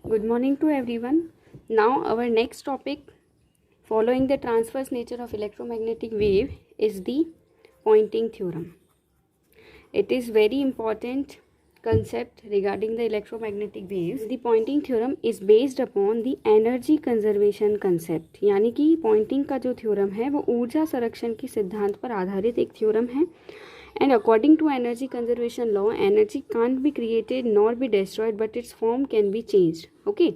Good morning to everyone. Now our next topic following the transverse nature of electromagnetic wave is the Poynting theorem. It is very important concept regarding the electromagnetic waves. The Poynting theorem is based upon the energy conservation concept. यानी कि Poynting का जो theorem है वो ऊर्जा संरक्षण के सिद्धांत पर आधारित एक थ्योरम है. And according to energy conservation law, energy can't be created nor be destroyed, but its form can be changed. Okay.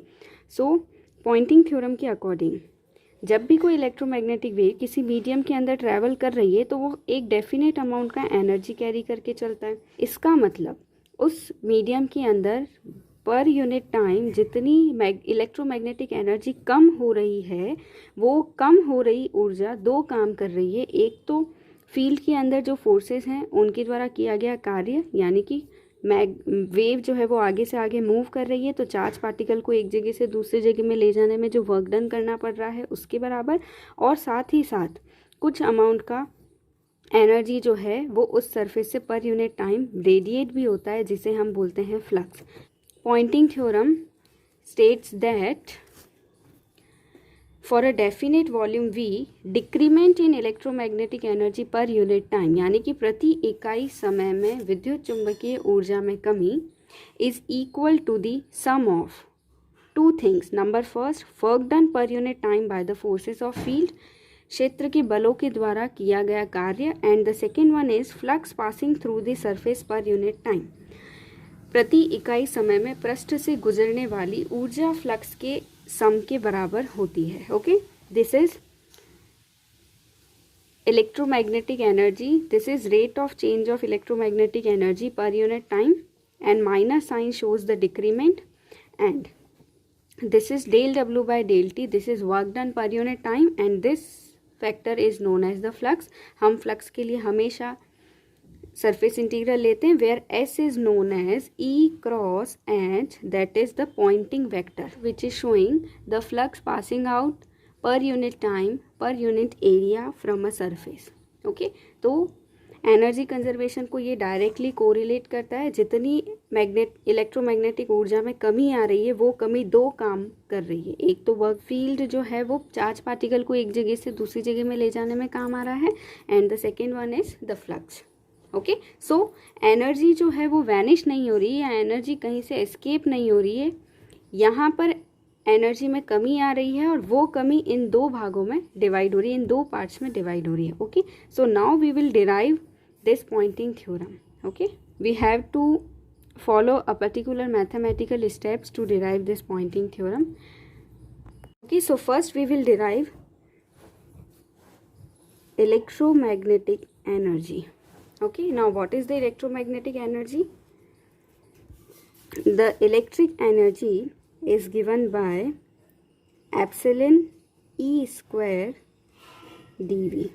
So, Poynting theorem के according जब भी कोई इलेक्ट्रोमैग्नेटिक वेव किसी मीडियम के अंदर ट्रैवल कर रही है तो वो एक डेफिनेट अमाउंट का एनर्जी कैरी करके चलता है. इसका मतलब उस मीडियम के अंदर पर यूनिट टाइम जितनी इलेक्ट्रोमैग्नेटिक एनर्जी कम हो रही है वो कम हो रही ऊर्जा दो काम कर रही है. एक तो फील्ड के अंदर जो फोर्सेस हैं उनके द्वारा किया गया कार्य, यानी कि वेव जो है वो आगे से आगे मूव कर रही है तो चार्ज पार्टिकल को एक जगह से दूसरी जगह में ले जाने में जो वर्क डन करना पड़ रहा है उसके बराबर, और साथ ही साथ कुछ अमाउंट का एनर्जी जो है वो उस सरफेस से पर यूनिट टाइम रेडिएट भी होता है जिसे हम बोलते हैं flux. Poynting theorem states that for a definite volume V, decrement in electromagnetic energy per unit time, यानी कि प्रति इकाई समय में विद्युत चुंबकीय ऊर्जा में कमी is equal to the sum of two things. Number first, work done per unit time by the forces of field, क्षेत्र के बलों के द्वारा किया गया कार्य, and the second one is flux passing through the surface per unit time, प्रति इकाई समय में पृष्ठ से गुजरने वाली ऊर्जा फ्लक्स के सम के बराबर होती है. Okay, this is electromagnetic energy, this is rate of change of electromagnetic energy per unit time, and minus sign shows the decrement, and this is del W by del T, this is work done per unit time, and this factor is known as the flux. हम flux के लिए हमेशा surface integral लेते हैं where S is known as E cross H, that is the pointing vector which is showing the flux passing out per unit time per unit area from a surface. Okay, तो energy conservation को ये directly correlate करता है. जितनी electromagnetic ऊर्जा में कमी आ रही है वो कमी दो काम कर रही है. एक तो वर्क फील्ड जो है वो चार्ज पार्टिकल को एक जगह से दूसरी जगह में ले जाने में काम आ रहा है, and the second one is the flux. Okay, so energy जो है वो वैनिश नहीं हो रही है, एनर्जी कहीं से एस्केप नहीं हो रही है. यहाँ पर एनर्जी में कमी आ रही है और वो कमी इन दो भागों में डिवाइड हो रही है, इन दो पार्ट्स में डिवाइड हो रही है. Okay, so now we will derive this Poynting theorem. Okay, we have to follow a particular mathematical steps to derive this Poynting theorem. Okay, so first we will derive electromagnetic energy. Okay, now what is the electromagnetic energy? The electric energy is given by epsilon E square dV.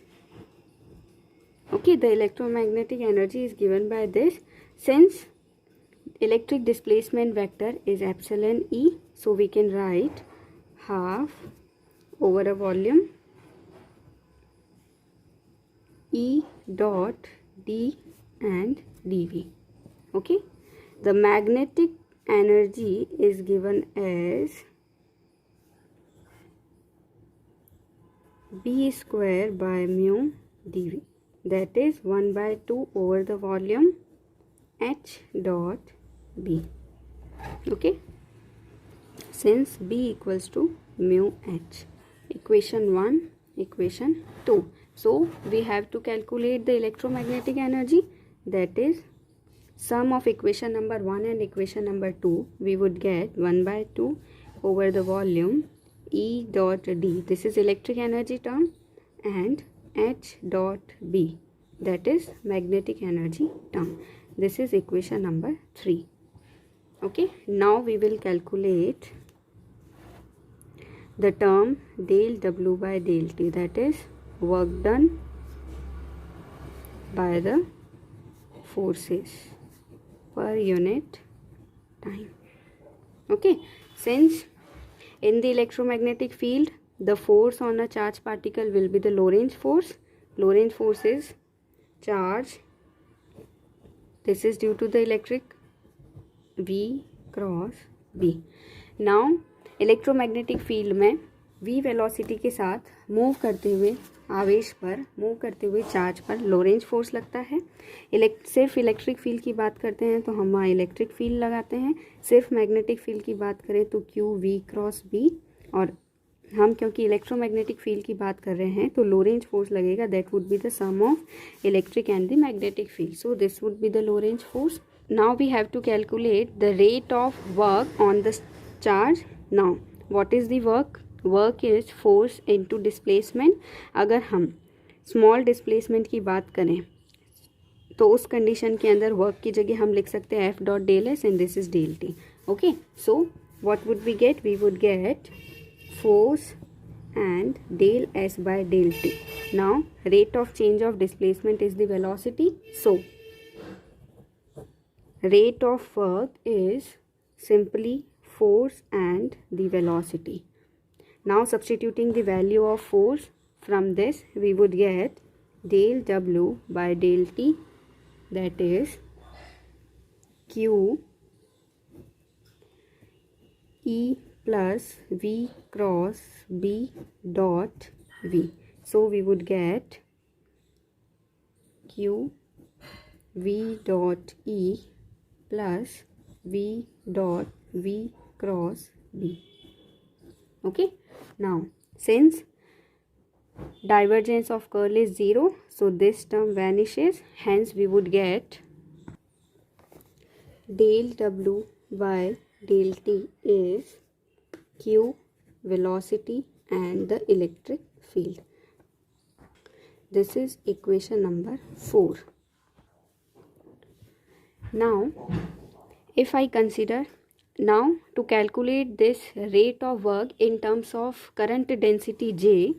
Okay, the electromagnetic energy is given by this. Since electric displacement vector is epsilon E, so we can write half over a volume E dot D and dV. Okay, the magnetic energy is given as B square by mu dV, that is 1 by 2 over the volume H dot B. Okay, since B equals to mu H. Equation 1, equation 2. So we have to calculate the electromagnetic energy, that is sum of equation number 1 and equation number 2. We would get 1 by 2 over the volume E dot D, this is electric energy term, and H dot B, that is magnetic energy term. This is equation number 3. Okay, now we will calculate the term del W by del T, that is work done by the forces per unit time. Okay, since in the electromagnetic field the force on a charged particle will be the Lorentz force. Lorentz force is charge, this is due to the electric V cross B. Now electromagnetic field में v velocity के साथ move करते हुए आवेश पर, move करते हुए charge पर लोरेंज फोर्स लगता है। सिर्फ इलेक्ट्रिक फील्ड की बात करते हैं तो हम वहाँ इलेक्ट्रिक फील्ड लगाते हैं। सिर्फ मैग्नेटिक फील्ड की बात करें तो क्यू वी क्रॉस बी, और हम क्योंकि इलेक्ट्रोमैग्नेटिक फील्ड की बात कर रहे हैं तो लोरेंज फोर्स लगेगा, that would be the sum of electric and the magnetic field, so this would be the Lorentz force. Now we have to calculate the rate of work on the charge. Now what is the work? Work is force into displacement. अगर हम small displacement की बात करें तो उस condition के अंदर work की जगह हम लिख सकते हैं f dot del s and this is del t. Okay, so what would we get? We would get force and del s by del t. Now rate of change of displacement is the velocity, so rate of work is simply force and the velocity. Now substituting the value of force from this, we would get del w by del t, that is q e plus v cross b dot v. So we would get q v dot e plus v dot v cross b. Okay, now since divergence of curl is 0, so this term vanishes, hence we would get del w by del t is q velocity and the electric field. This is equation number 4. Now if I consider, now to calculate this rate of work in terms of current density J,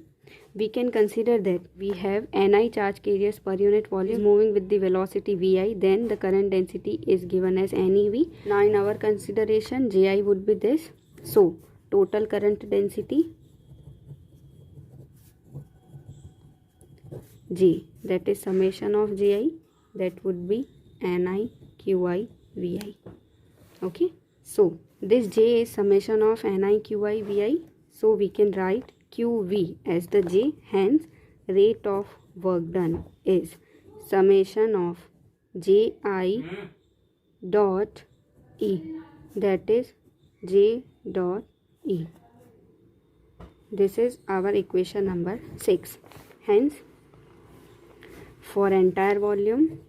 we can consider that we have Ni charge carriers per unit volume moving with the velocity Vi, then the current density is given as NeV. Now in our consideration Ji would be this, so total current density J, that is summation of Ji, that would be Ni Qi Vi. Okay, so this J is summation of Ni Qi Vi, so we can write Qv as the J, hence rate of work done is summation of Ji dot E, that is J dot E. This is our equation number 6. Hence for entire volume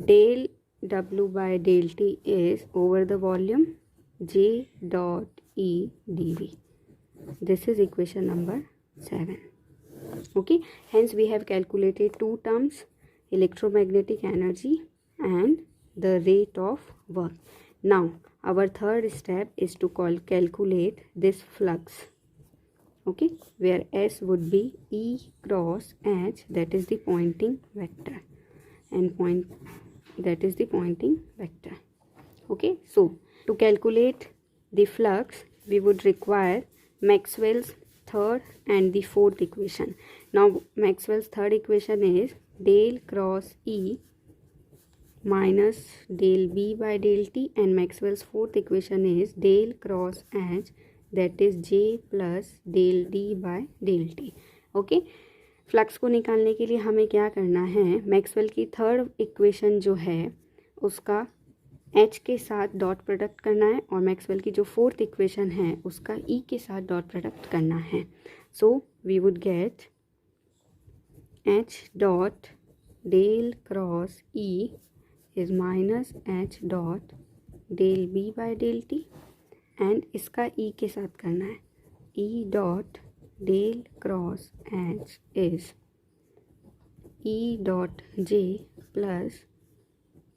del W by del T is over the volume J dot E dV. This is equation number 7. Okay, hence we have calculated two terms, electromagnetic energy and the rate of work. Now our third step is to calculate this flux. Okay, where S would be E cross H, that is the pointing vector, and that is the pointing vector. Okay, so to calculate the flux we would require Maxwell's third and the fourth equation. Now Maxwell's third equation is del cross E minus del B by del T, and Maxwell's fourth equation is del cross H, that is J plus del D by del T. Okay, flux को निकालने के लिए हमें क्या करना है? Maxwell की third equation जो है उसका H के साथ डॉट प्रोडक्ट करना है, और मैक्सवेल की जो फोर्थ इक्वेशन है उसका E के साथ डॉट प्रोडक्ट करना है. So we would get H dot del cross E is minus H dot del B by del T, and इसका E के साथ करना है. E dot del cross H is E dot J plus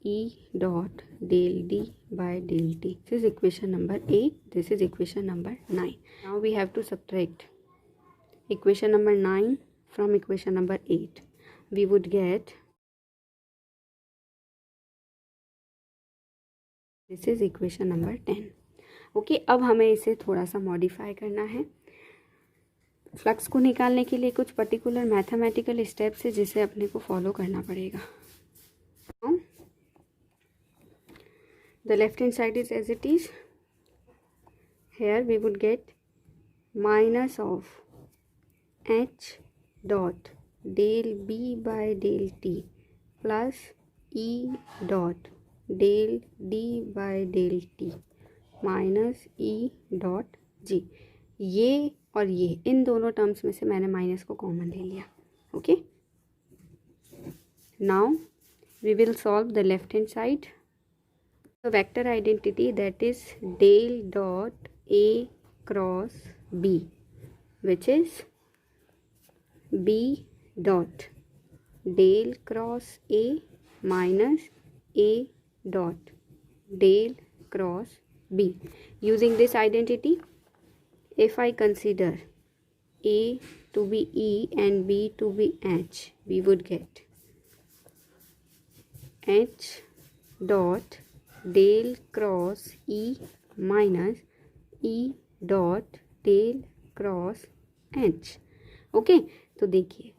E dot del D by del T. This is equation number 8. This is equation number 9. Now we have to subtract equation number 9 from equation number 8. We would get, this is equation number 10. Okay, अब हमें इसे थोड़ा सा modify करना है. Flux को निकालने के लिए कुछ पर्टिकुलर मैथमेटिकल स्टेप्स है जिसे अपने को फॉलो करना पड़ेगा. the left hand side is as it is. Here we would get minus of h dot del b by del t plus e dot del d by del t minus e dot g. ये और ये इन दोनों terms में से मैंने minus को common ले लिया. Okay, now we will solve the left hand side. The vector identity that is del dot a cross b which is b dot del cross a minus a dot del cross b. Using this identity, if I consider a to be e and b to be h, we would get h dot del cross e minus e dot del cross h. okay, तो देखिए,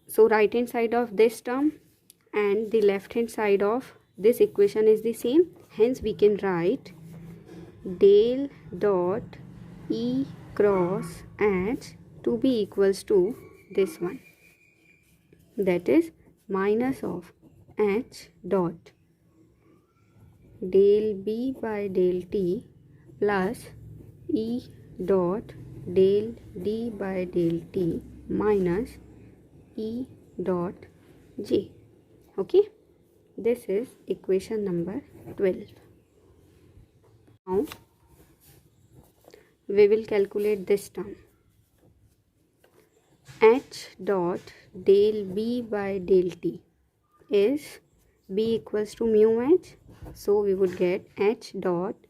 so right hand side of this term and the left hand side of this equation is the same, hence we can write del dot e cross h to be equals to this one, that is minus of h dot del b by del t plus e dot del d by del t minus e dot j. okay, this is equation number 12. now we will calculate this term. h dot del b by del t is b equals to mu h, so we would get h dot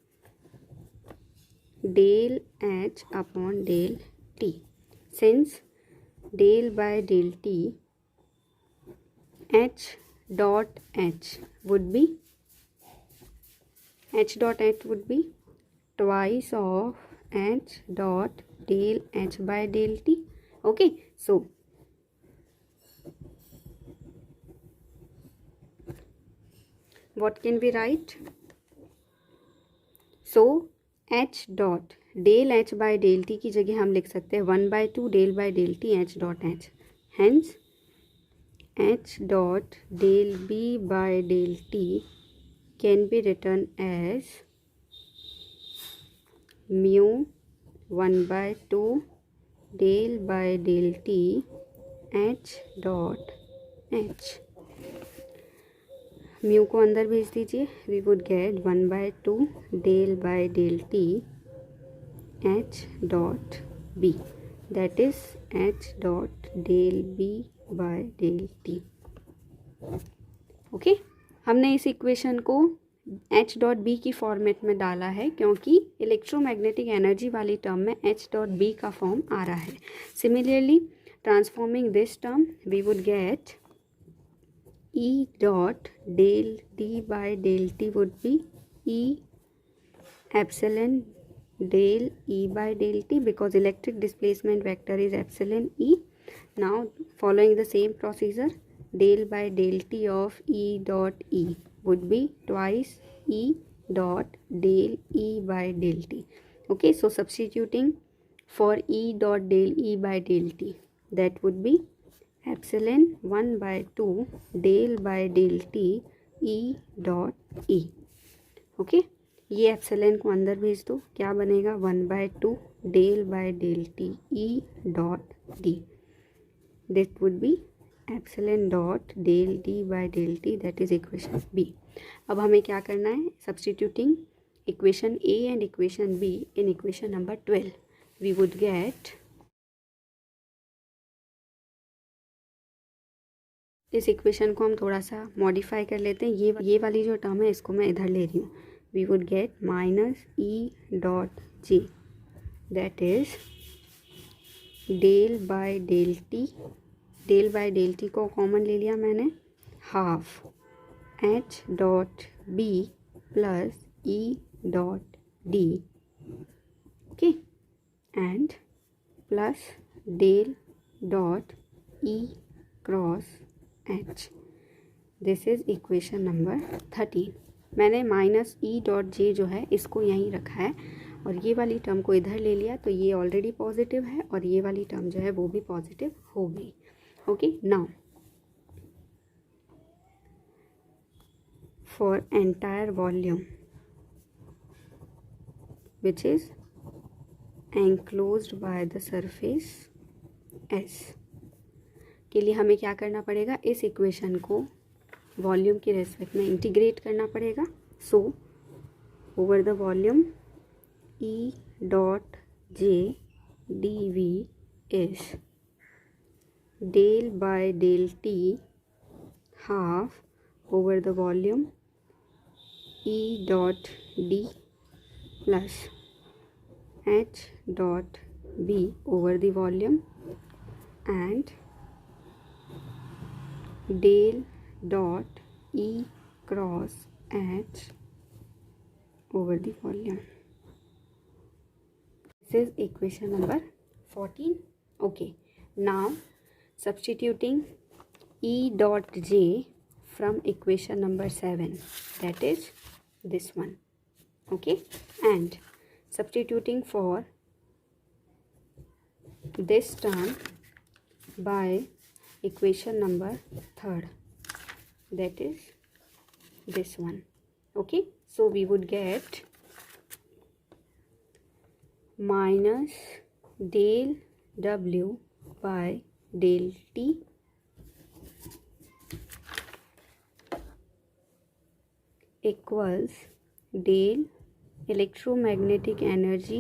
del h upon del t. Since del by del t, h dot h would be twice of h dot del h by del t. okay, so what can we write? so h dot del h by del t की जगह हम लिख सकते हैं 1/2 del by del t h dot h. Hence h dot del b by del t can be return as mu 1/2 del by del t h dot h. Mu को अंदर भेज दीजिए, we would get 1/2 del by del t h dot b, that is h dot del b by del t. Okay, हमने इस equation को h dot B की format में डाला है क्योंकि इलेक्ट्रोमैग्नेटिक एनर्जी वाली टर्म में h डॉट बी का फॉर्म आ रहा है. Similarly transforming this term we would get e dot del d by del t would be e epsilon del e by del t because electric displacement vector is epsilon e. now following the same procedure, del by del t of e dot e would be twice e dot del e by del t. okay, so substituting for e dot del e by del t, that would be epsilon 1/2 del by del t e dot e. okay, ये epsilon को अंदर भेज दो, क्या बनेगा 1/2 del by del T E dot D. This would be epsilon dot del D by del T, that is equation B. अब हमें क्या करना है? Substituting equation A and equation B in equation number 12 we would get, इस equation को हम थोड़ा सा मॉडिफाई कर लेते हैं. ये वाली जो टर्म है इसको मैं इधर ले रही हूँ. we would get minus e dot j, that is del by del t. del by del t को कॉमन ले लिया मैंने, half h dot b plus e dot d. okay, and plus del dot e cross h. this is equation number 13. मैंने minus E dot J जो है इसको यहीं रखा है और ये वाली टर्म को इधर ले लिया, तो ये ऑलरेडी पॉजिटिव है और ये वाली टर्म जो है वो भी पॉजिटिव हो गई. Okay, now for entire volume which is enclosed by the surface S के लिए हमें क्या करना पड़ेगा, इस इक्वेशन को वॉल्यूम के रेस्पेक्ट में इंटीग्रेट करना पड़ेगा. So over the volume E dot J D V is del by del T half over the volume E dot D plus H dot B over the volume and del dot E cross H over the volume. This is equation number 14. Okay, now substituting E dot J from equation number 7, that is this one. Okay, and substituting for this term by equation number 3rd, that is this one. Okay, so we would get minus del W by del T equals del electromagnetic energy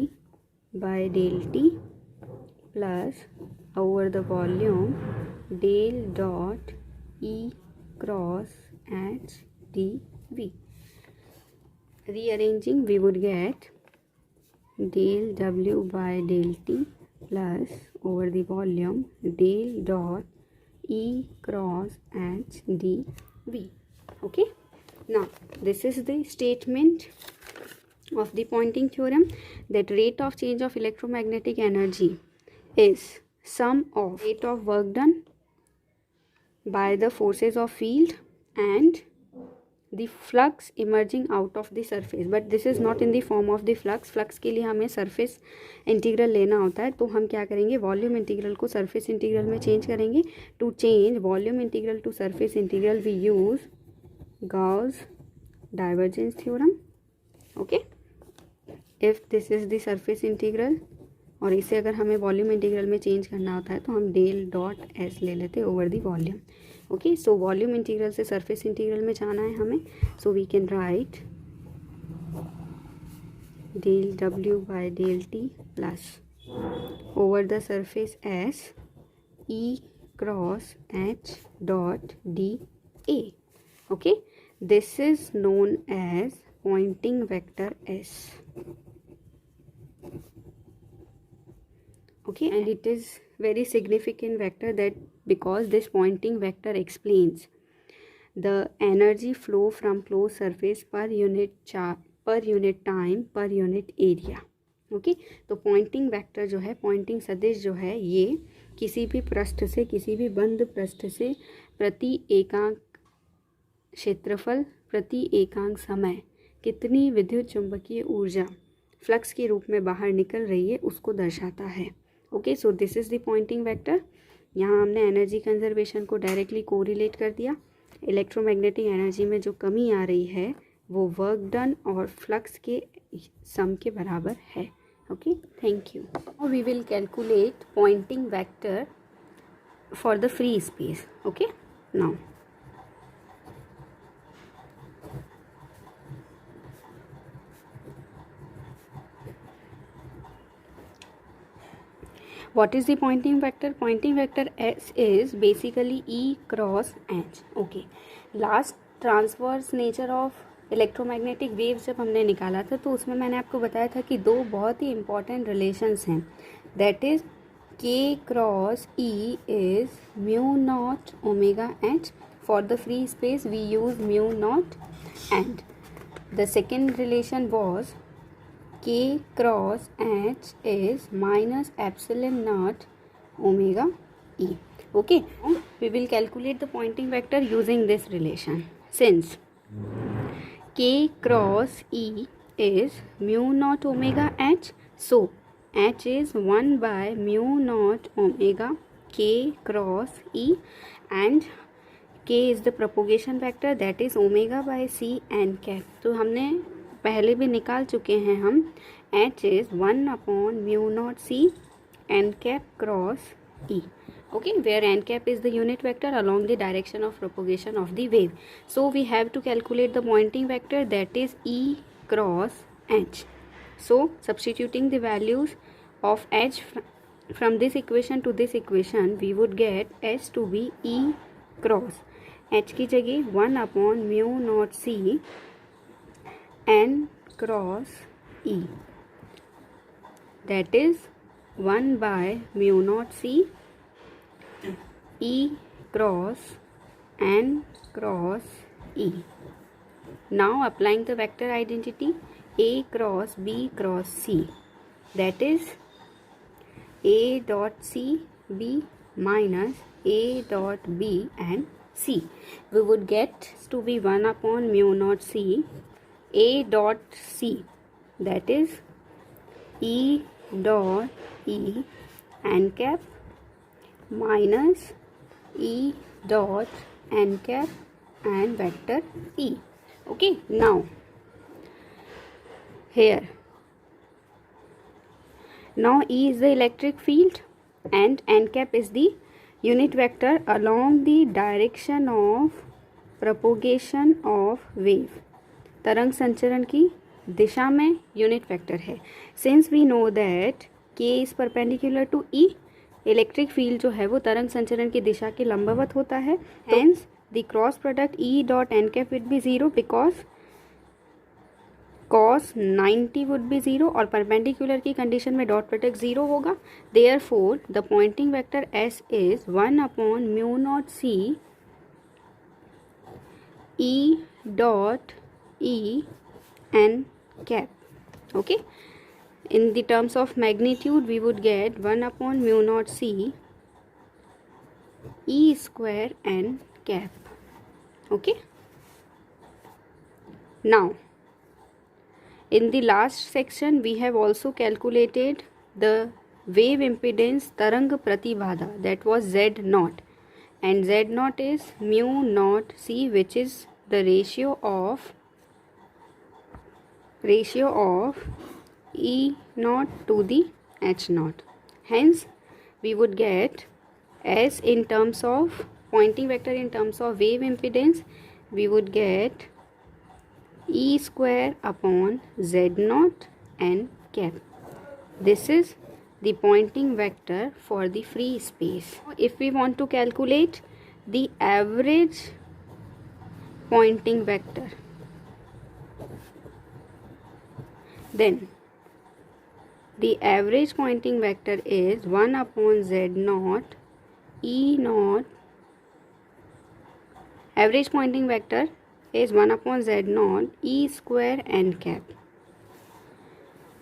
by del T plus over the volume del dot E cross H dV. Rearranging, we would get del W by del T plus over the volume del dot E cross H dV. Okay, now this is the statement of the Poynting theorem, that rate of change of electromagnetic energy is sum of rate of work done by the forces of field and the flux emerging out of the surface. But this is not in the form of the flux. flux के लिए हमें surface integral लेना होता है, तो हम क्या करेंगे, वॉल्यूम इंटीग्रल को surface इंटीग्रल में चेंज करेंगे. To change volume integral to surface integral we use Gauss divergence theorem. Okay, if this is the surface integral और इसे अगर हमें वॉल्यूम इंटीग्रल में चेंज करना होता है तो हम डेल डॉट एस ले लेते over the volume. Okay, so volume integral से सरफेस इंटीग्रल में जाना है हमें, so we can write del W by del T plus over the surface S E cross H dot D A. Okay, this is known as Poynting vector S. Okay, and it is very significant vector that because this Poynting vector explains the energy flow from closed surface per unit charge, per unit time, per unit area. Okay, तो Poynting vector जो है, Poynting सदिश जो है, ये किसी भी पृष्ठ से, किसी भी बंद पृष्ठ से प्रति एकांक क्षेत्रफल, प्रति एकांक समय कितनी विद्युत चुंबकीय ऊर्जा फ्लक्स के रूप में बाहर निकल रही है उसको दर्शाता है. Okay, so this is the Poynting vector. यहाँ हमने एनर्जी कंजर्वेशन को डायरेक्टली कोरिलेट कर दिया. इलेक्ट्रोमैग्नेटिक एनर्जी में जो कमी आ रही है वो वर्क डन और फ्लक्स के सम के बराबर है. Okay, thank you. और we will calculate Poynting vector for the free space. Okay, now what is the Poynting vector? Poynting vector S is basically E cross H. Okay, last transverse nature of electromagnetic waves जब हमने निकाला था तो उसमें मैंने आपको बताया था कि दो बहुत ही important relations हैं, that is K cross E is mu naught omega H. For the free space we use mu naught, and the second relation was K cross H is minus epsilon naught omega E. Okay, we will calculate the Poynting vector using this relation. Since K cross E is mu naught omega H. So H is 1 by mu naught omega K cross E, and K is the propagation vector, that is omega by C n cap. तो हमने पहले भी निकाल चुके हैं हम. H is 1 upon mu naught C n cap cross E. Okay, where n cap is the unit vector along the direction of propagation of the wave. So we have to calculate the pointing vector, that is E cross H. So substituting the values of H from this equation to this equation, we would get H to be E cross H की जगह 1 upon mu naught C n cross E, that is 1 by mu naught C E cross n cross E. Now applying the vector identity A cross B cross C, that is A dot C B minus A dot B and C. We would get to be 1 upon mu naught C A dot C, that is E dot E n cap minus E dot n cap and vector E. Okay, now here, now E is the electric field and n cap is the unit vector along the direction of propagation of wave. तरंग संचरण की दिशा में unit vector है. Since we know that K is perpendicular to E, electric field जो है वो तरंग संचरण की दिशा के लंबवत होता है. Hence the cross product E dot N cap would be 0 because cos 90 would be 0 और परपेंडिकुलर की कंडीशन में डॉट प्रोडक्ट 0 होगा. Therefore the Poynting vector S is 1 upon mu naught C E dot E n cap. Okay, in the terms of magnitude we would get 1 upon mu naught C E square n cap. Okay, now in the last section we have also calculated the wave impedance tarang pratibadha, that was Z naught, and Z naught is mu naught C, which is the ratio of E naught to the H naught. Hence we would get S in terms of pointing vector in terms of wave impedance, we would get E square upon Z naught n cap. This is the pointing vector for the free space. If we want to calculate the average pointing vector, then the average pointing vector is 1 upon Z naught E naught. Average pointing vector is 1 upon Z naught E square n cap.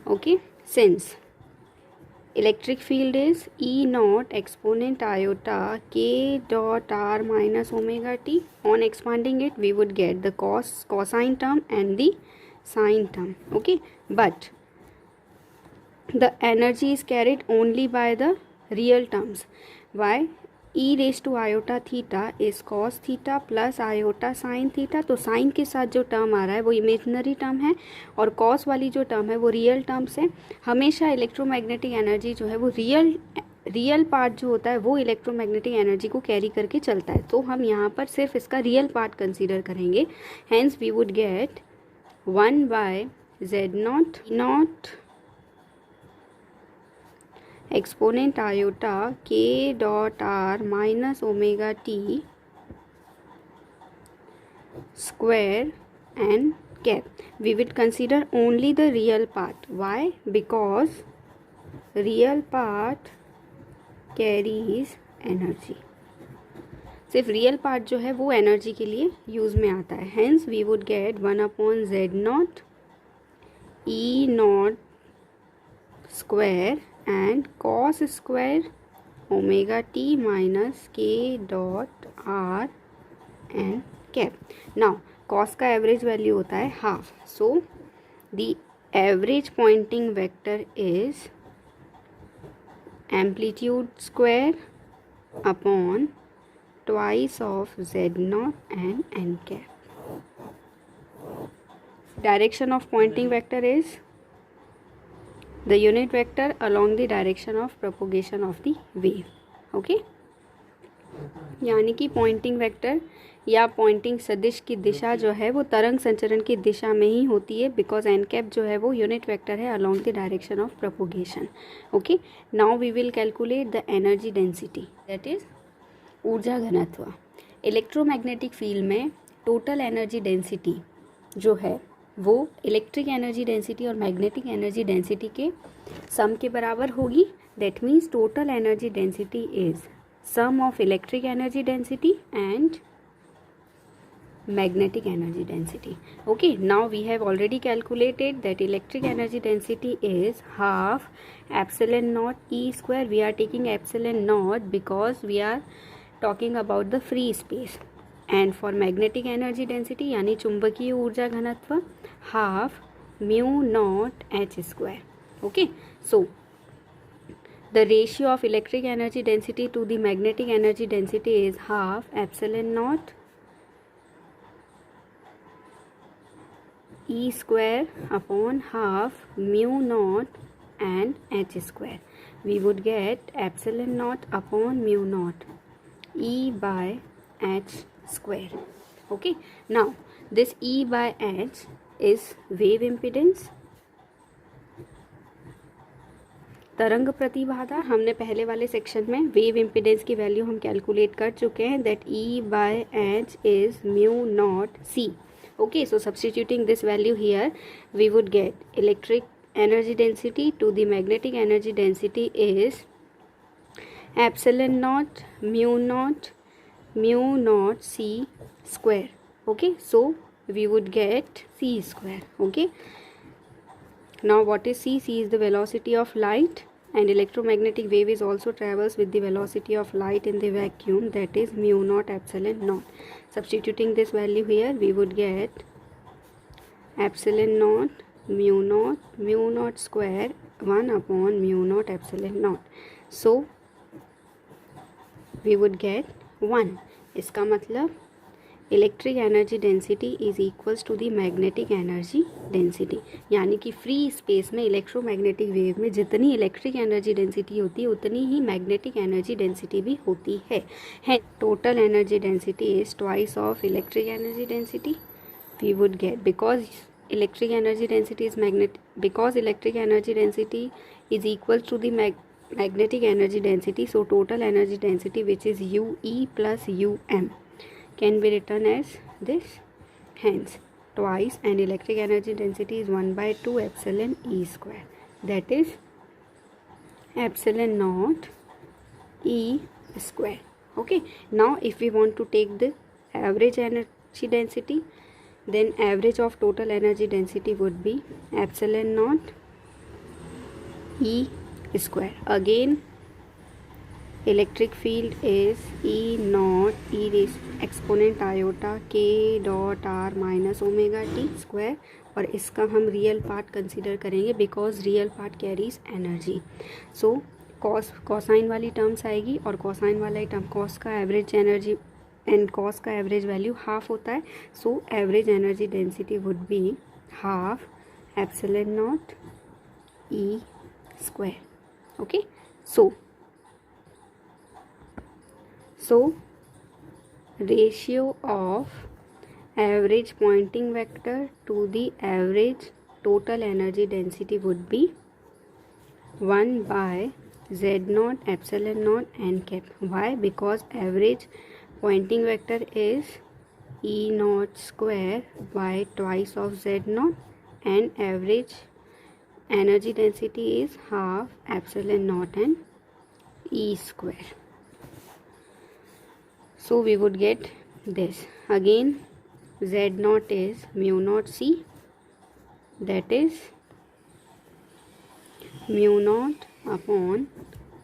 Okay, since electric field is E naught exponent iota K dot R minus omega t, on expanding it we would get the cosine term and the sine term. Okay, but the energy is carried only by the real terms. Why? E raised to iota theta is cos theta plus iota sin theta. तो sign के साथ जो term आ रहा है वो imaginary term है और cos वाली जो टर्म है वो रियल टर्म्स है. हमेशा इलेक्ट्रोमैग्नेटिक एनर्जी जो है वो रियल पार्ट जो होता है वो इलेक्ट्रोमैग्नेटिक एनर्जी को कैरी करके चलता है. तो हम यहाँ पर सिर्फ इसका रियल पार्ट कंसीडर करेंगे. Hence we would get 1 by Z naught exponent iota K dot R minus omega t square and cap. We will consider only the real part. Why? Because real part carries energy. सिर्फ real part जो है वो energy के लिए use में आता है. Hence we would get 1 upon Z naught E naught square and cos square omega t minus K dot R and cap. Now cos का एवरेज वैल्यू होता है half. So the average Poynting vector is amplitude square upon twice of z0 and n cap. Direction of pointing vector is the unit vector along the direction of propagation of the wave. Okay, यानी कि Poynting vector या Poynting सदिश की दिशा जो है वो तरंग संचरण की दिशा में ही होती है, बिकॉज एन कैप जो है वो यूनिट वेक्टर है along the direction of propagation. Okay, now we will calculate the energy density, that is ऊर्जा घनत्व. इलेक्ट्रोमैग्नेटिक फील्ड में टोटल एनर्जी डेंसिटी जो है वो इलेक्ट्रिक एनर्जी डेंसिटी और मैग्नेटिक एनर्जी डेंसिटी के सम के बराबर होगी. That means total energy density is sum of electric energy density and magnetic energy density. Okay, now we have already calculated that electric energy density is half epsilon naught E square. We are taking epsilon naught because we are talking about the free space. And for magnetic energy density यानी चुंबकीय ऊर्जा घनत्व half mu naught H square. Okay, so the ratio of electric energy density to the magnetic energy density is half epsilon naught E square upon half mu naught and H square. We would get epsilon naught upon mu naught E by H square. Okay, now this E by H is wave impedance, तरंग प्रतिबाधा. हमने पहले वाले section में wave impedance की value हम calculate कर चुके हैं, that E by H is mu naught C. Okay, so substituting this value here, we would get electric energy density to the magnetic energy density is epsilon naught mu naught C square. Okay, so we would get C square. Okay, now what is C? C is the velocity of light, and electromagnetic wave is also travels with the velocity of light in the vacuum, that is mu naught epsilon naught. Substituting this value here, we would get epsilon naught mu naught square 1 upon mu naught epsilon naught. So we would get 1. इसका मतलब electric energy density is equals to the magnetic energy density, यानी कि free space में electromagnetic wave में जितनी electric energy density होती है उतनी ही मैग्नेटिक एनर्जी डेंसिटी भी होती है. Total energy density is twice of electric energy density. We would get, because electric energy density is because electric energy density is equals to the magnetic energy density, so total energy density, which is UE plus UM, can be written as this. Hence twice, and electric energy density is 1 by 2 epsilon E square, that is epsilon naught E square. Okay, now if we want to take the average energy density, then average of total energy density would be epsilon naught E square. Again, electric field is E naught e raised exponent iota k dot r minus omega t square, और इसका हम real part consider करेंगे because real carries carries energy. So cosine वाली terms आएगी और cosine वाला term cos का average energy and cos का एवरेज वैल्यू हाफ होता है. So average energy density would be half epsilon not E square. Okay, so ratio of average pointing vector to the average total energy density would be 1 by z naught epsilon naught n cap. Why? Because average pointing vector is E naught square by twice of z naught, and average energy density is half epsilon naught and E square. So we would get this. Again, z naught is mu naught C, that is mu naught upon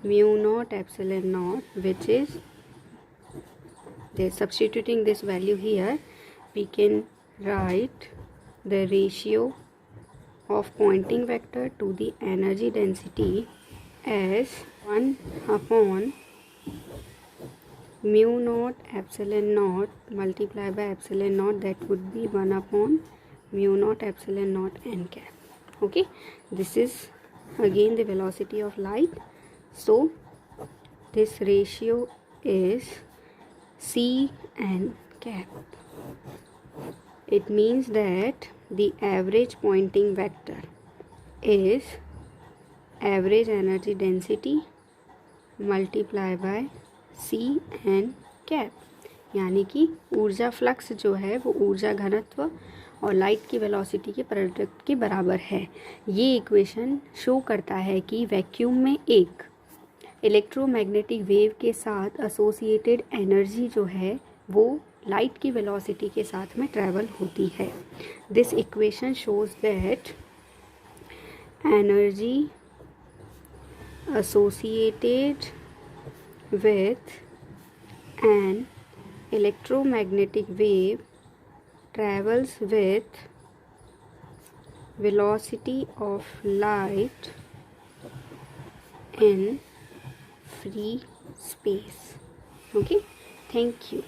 mu naught epsilon naught, which is this. Substituting this value here, we can write the ratio of pointing vector to the energy density as 1 upon mu naught epsilon naught multiplied by epsilon naught, that would be 1 upon mu naught epsilon naught n cap. Okay, this is again the velocity of light. So this ratio is c n cap. It means that the average pointing vector is average energy density multiplied by c n cap, यानी कि ऊर्जा flux जो है वो ऊर्जा घनत्व और light की वेलोसिटी के प्रोडक्ट के बराबर है। ये इक्वेशन शो करता है कि वैक्यूम में एक इलेक्ट्रोमैग्नेटिक वेव के साथ एसोसिएटेड एनर्जी जो है वो लाइट की वेलोसिटी के साथ में ट्रैवल होती है। This equation shows that energy associated with an electromagnetic wave travels with velocity of light in free space. Okay, thank you.